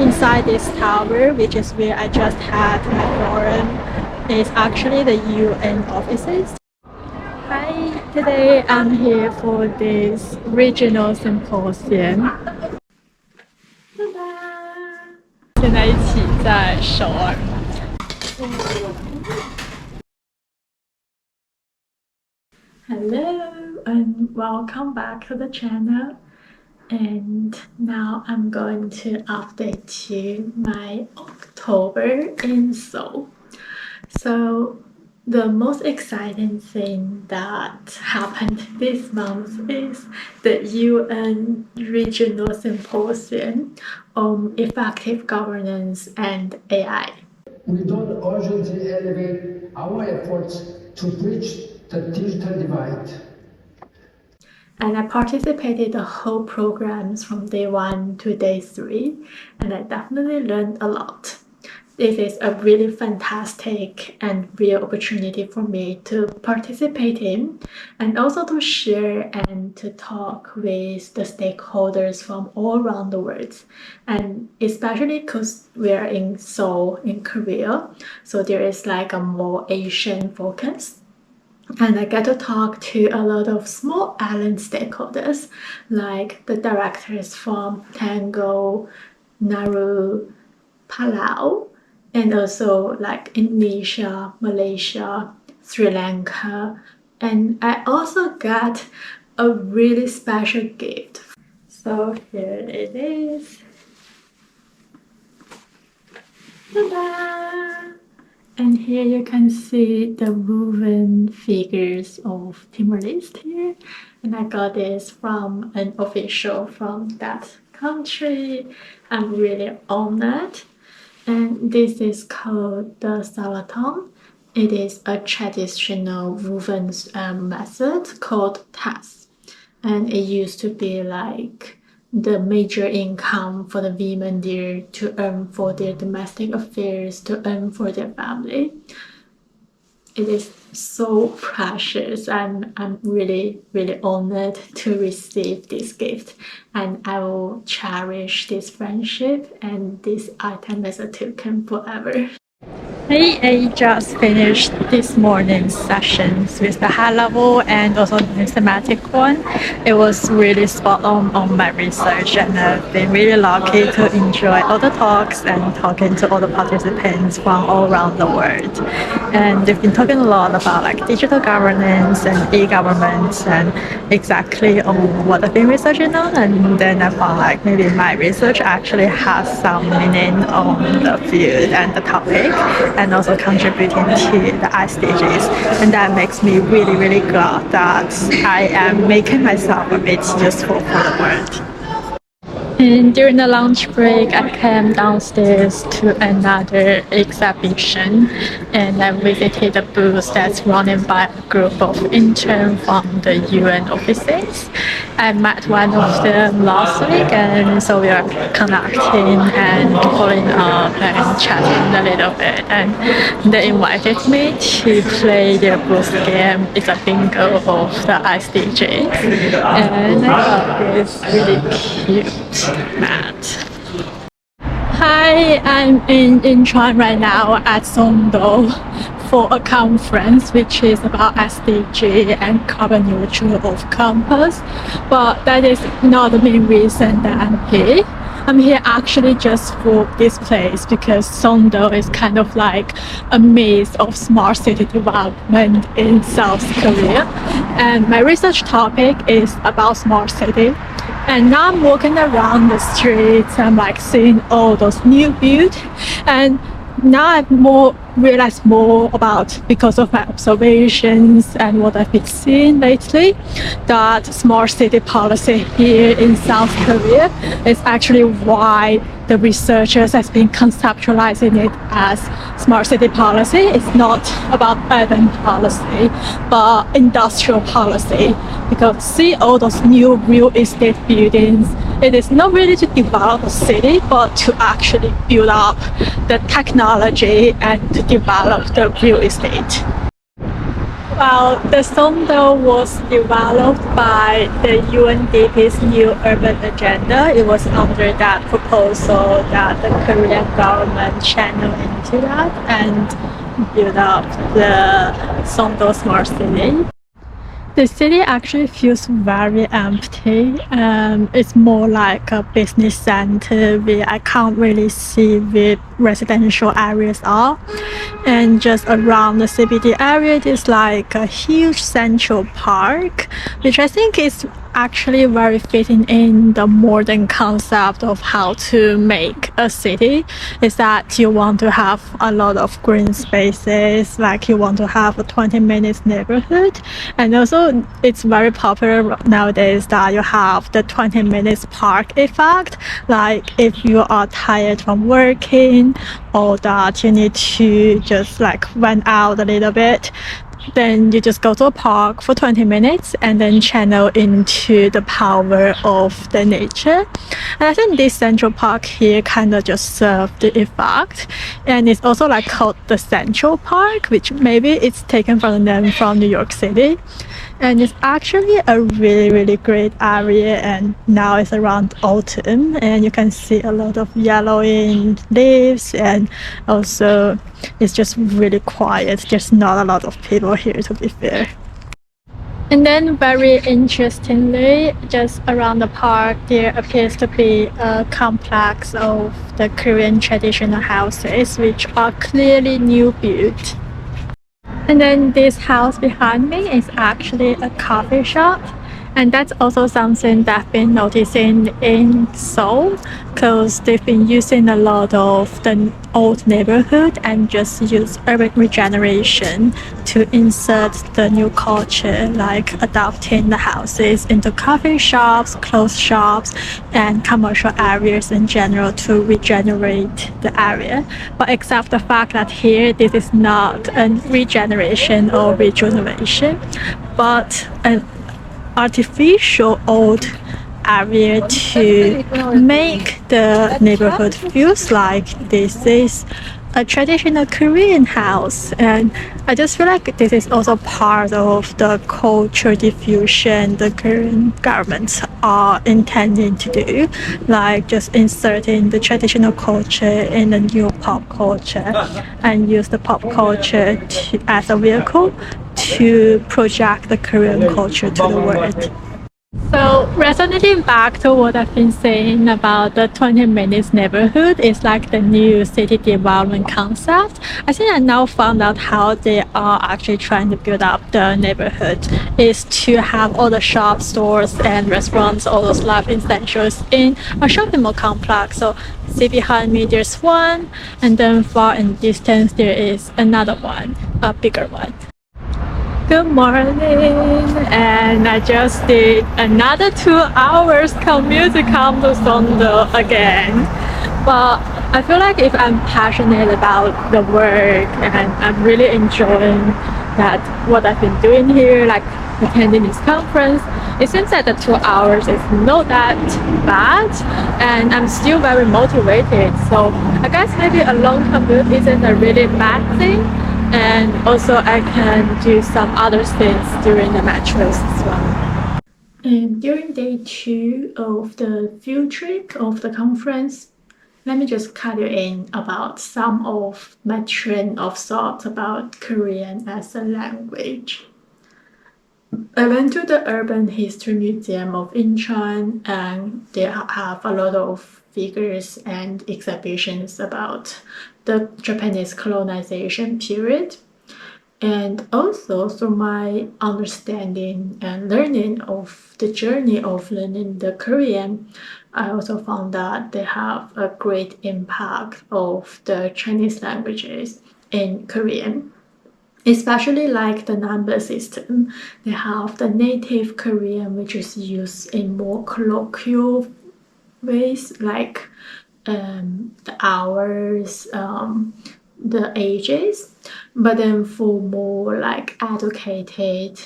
inside this tower, which is where I just had my forum, is actually the UN offices. Hi, today I'm here for this regional symposium. 现在一起在首尔。Hello and welcome back to the channel. And now I'm going to update you my October in Seoul. So the most exciting thing that happened this month is the UN Regional Symposium on Effective Governance and AI. We don't urgently elevate our efforts to bridge the digital divide. And I participated the whole programs from day 1 to day 3, and I definitely learned a lot. This is a really fantastic and real opportunity for me to participate in, and also to share and to talk with the stakeholders from all around the world. And especially because we're in Seoul, in Korea, so there is like a more Asian focus. And I get to talk to a lot of small island stakeholders, like the directors from Tango, Nauru, Palau, and also like Indonesia, Malaysia, Sri Lanka. And I also got a really special gift. So here it is. Ta-da! And here you can see the woven figures of Timor-Leste here. And I got this from an official from that country. I'm really honored. And this is called the Salaton. It is a traditional woven method called tas. And it used to be like the major income for the women there to earn for their domestic affairs, to earn for their family. It is so precious, and I'm really, really honored to receive this gift. And I will cherish this friendship and this item as a token forever. I just finished this morning's sessions with the high level and also the thematic one. It was really spot on my research, and I've been really lucky to enjoy all the talks and talking to all the participants from all around the world. And they've been talking a lot about like digital governance and e-government and exactly on what I've been researching on. And then I found like maybe my research actually has some meaning on the field and the topic, and also contributing to the SDGs. And that makes me really, really glad that I am making myself a bit useful for the world. And during the lunch break, I came downstairs to another exhibition, and I visited a booth that's running by a group of interns from the UN offices. I met one of them last week, and so we are connecting and following up and chatting a little bit. And they invited me to play their booth game. It's a bingo of the SDGs, and I thought it's really cute. Matt. Hi, I'm in Incheon right now at Songdo for a conference which is about SDG and carbon neutral of campus, but that is not the main reason that I'm here. I'm here actually just for this place because Songdo is kind of like a maze of smart city development in South Korea, and my research topic is about smart city. And now I'm walking around the streets, I'm like seeing all those new builds, and now I've realized more about, because of my observations and what I've been seeing lately, that smart city policy here in South Korea is actually why the researchers has been conceptualizing it as smart city policy. It's not about urban policy, but industrial policy. Because see all those new real estate buildings, it is not really to develop a city, but to actually build up the technology and to develop the real estate. Well, the Songdo was developed by the UNDP's new urban agenda. It was under that proposal that the Korean government channeled into that and built up the Songdo Smart City. The city actually feels very empty. It's more like a business center where I can't really see where residential areas are. And just around the CBD area, there's like a huge central park, which I think is actually very fitting in the modern concept of how to make a city. Is that you want to have a lot of green spaces, like you want to have a 20 minutes neighborhood. And also it's very popular nowadays that you have the 20 minutes park effect. Like if you are tired from working or that you need to just like went out a little bit, then you just go to a park for 20 minutes and then channel into the power of the nature. And I think this central park here kind of just served the effect. And it's also like called the Central Park, which maybe it's taken from the name from New York City. And it's actually a really great area, and now it's around autumn and you can see a lot of yellowing leaves, and also it's just really quiet. There's not a lot of people here, to be fair. And then very interestingly, just around the park there appears to be a complex of the Korean traditional houses, which are clearly new built. And then this house behind me is actually a coffee shop. And that's also something that I've been noticing in Seoul, because they've been using a lot of the old neighborhood and just use urban regeneration to insert the new culture, like adapting the houses into coffee shops, clothes shops, and commercial areas in general to regenerate the area. But except the fact that here this is not a regeneration or rejuvenation, but an artificial old area to make the neighborhood feels like this is a traditional Korean house. And I just feel like this is also part of the culture diffusion the Korean governments are intending to do, like just inserting the traditional culture in the new pop culture and use the pop culture as a vehicle to project the Korean culture to the world. So resonating back to what I've been saying about the 20 minutes neighborhood is like the new city development concept. I think I now found out how they are actually trying to build up the neighborhood is to have all the shops, stores and restaurants, all those life essentials in a shopping mall complex. So see behind me there's one, and then far in distance there is another one, a bigger one. Good morning, and I just did another 2 hours commute to come to Songdo again. But I feel like if I'm passionate about the work and I'm really enjoying that what I've been doing here, like attending this conference, it seems that the 2 hours is not that bad, and I'm still very motivated. So I guess maybe a long commute isn't a really bad thing. And also I can do some other things during the metros as well. And during day 2 of the field trip of the conference, let me just cut you in about some of my train of thought about Korean as a language. I went to the Urban History Museum of Incheon, and they have a lot of figures and exhibitions about the Japanese colonization period. And also through my understanding and learning of the journey of learning the Korean, I also found that they have a great impact of the Chinese languages in Korean. Especially like the number system, they have the native Korean, which is used in more colloquial ways, like the hours, the ages. But then for more like educated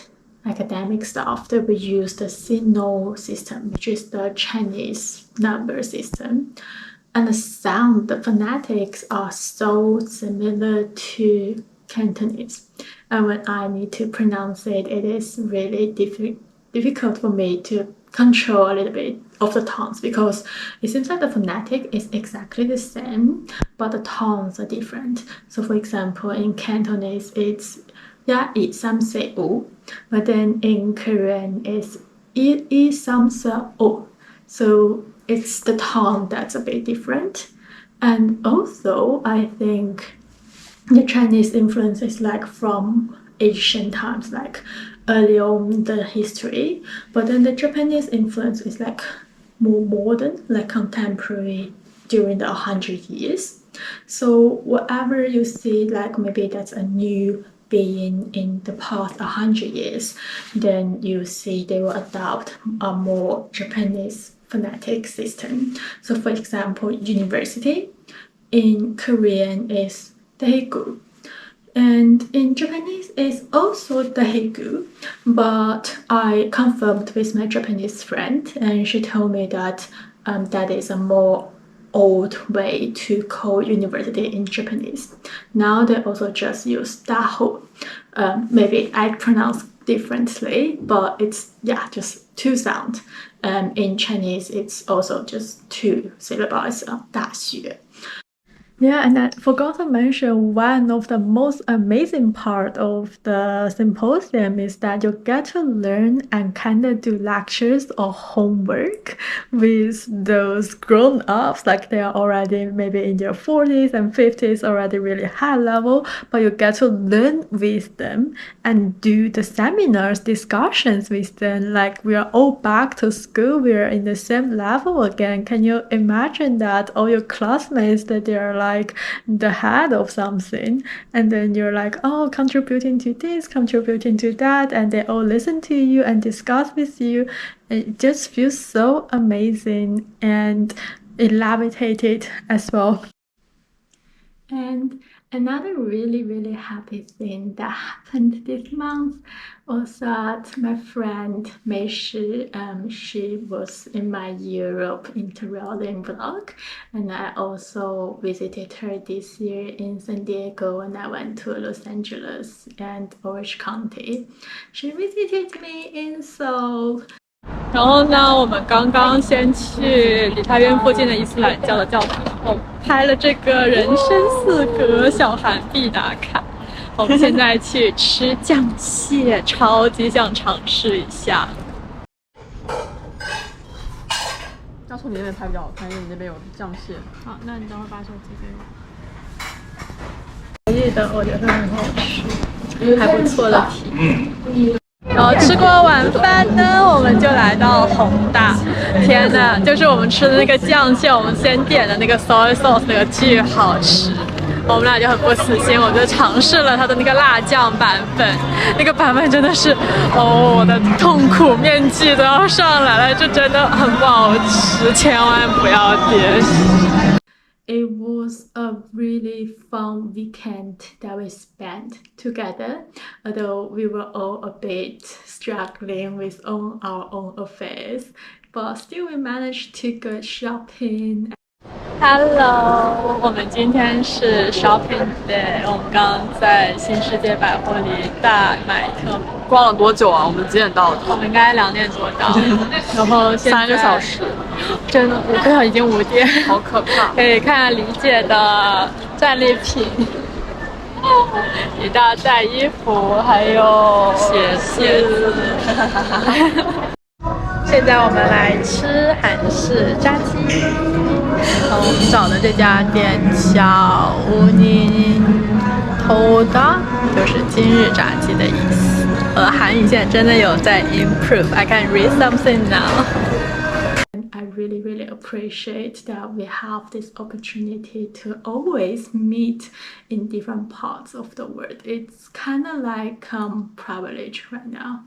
academic stuff, they will use the Sino system, which is the Chinese number system. And the sound, the phonetics are so similar to Cantonese. and when I need to pronounce it, it is really difficult for me to control a little bit of the tones, because it seems like the phonetic is exactly the same, but the tones are different. So for example, in Cantonese, it's ya i sam se u, but then in Korean, it's I sam se o. So it's the tone that's a bit different. And also, I think the Chinese influence is like from ancient times, like early on the history, but then the Japanese influence is like more modern, like contemporary during the 100 years. So whatever you see, like maybe that's a new being in the past 100 years, then you see they will adopt a more Japanese phonetic system. So for example, university in Korean is daegu, and in Japanese is also daegu, but I confirmed with my Japanese friend, and she told me that that is a more old way to call university in Japanese. Now they also just use daho. Maybe I pronounce differently, but it's just two sound. In Chinese, it's also just two syllables, 大学. Yeah, and I forgot to mention one of the most amazing part of the symposium is that you get to learn and kind of do lectures or homework with those grown-ups, like they are already maybe in their 40s and 50s, already really high level, but you get to learn with them and do the seminars, discussions with them, like we are all back to school, we are in the same level again. Can you imagine that all your classmates, that they are like the head of something, and then you're like, oh, contributing to this, contributing to that, and they all listen to you and discuss with you. It just feels so amazing, and it levitated as well. And another really, really happy thing that happened this month was that my friend Mei Shi, she was in my Europe interrailing vlog, and I also visited her this year in San Diego, and I went to Los Angeles and Orange County. She visited me in Seoul. 然后呢，我们刚刚先去梨泰院附近的伊斯兰教的教堂，后拍了这个人生四格小韩必打卡。我们现在去吃酱蟹，超级想尝试一下。要从你那边拍比较好看，因为你那边有酱蟹。好，那你等会把手机给我。叶的我觉得很好吃，还不错的题。然后吃过晚饭呢，我们就来到弘大。天呐，就是我们吃的那个酱蟹，我们先点的那个 soy sauce 那个巨好吃。我们俩就很不死心，我就尝试了它的那个辣酱版本，那个版本真的是，哦，我的痛苦面积都要上来了，就真的很不好吃，千万不要点。It was a really fun weekend that we spent together, although we were all a bit struggling with all our own affairs, but still we managed to go shopping. Hello， 我们今天是 shopping day， 我们刚刚在新世界百货里大买特买。逛了多久啊？我们几点到的？我们应该2点多到，然后3个小时，真的，我看已经5点，好可怕。可以看李姐的战利品，一大袋衣服，还有鞋子。现在我们来吃韩式炸鸡。我们找的这家店叫乌宁头的，就是今日炸鸡的意思。我的韩语现在真的有在 improve. I can read something now. I really, really appreciate that we have this opportunity to always meet in different parts of the world. It's kind of like privilege right now.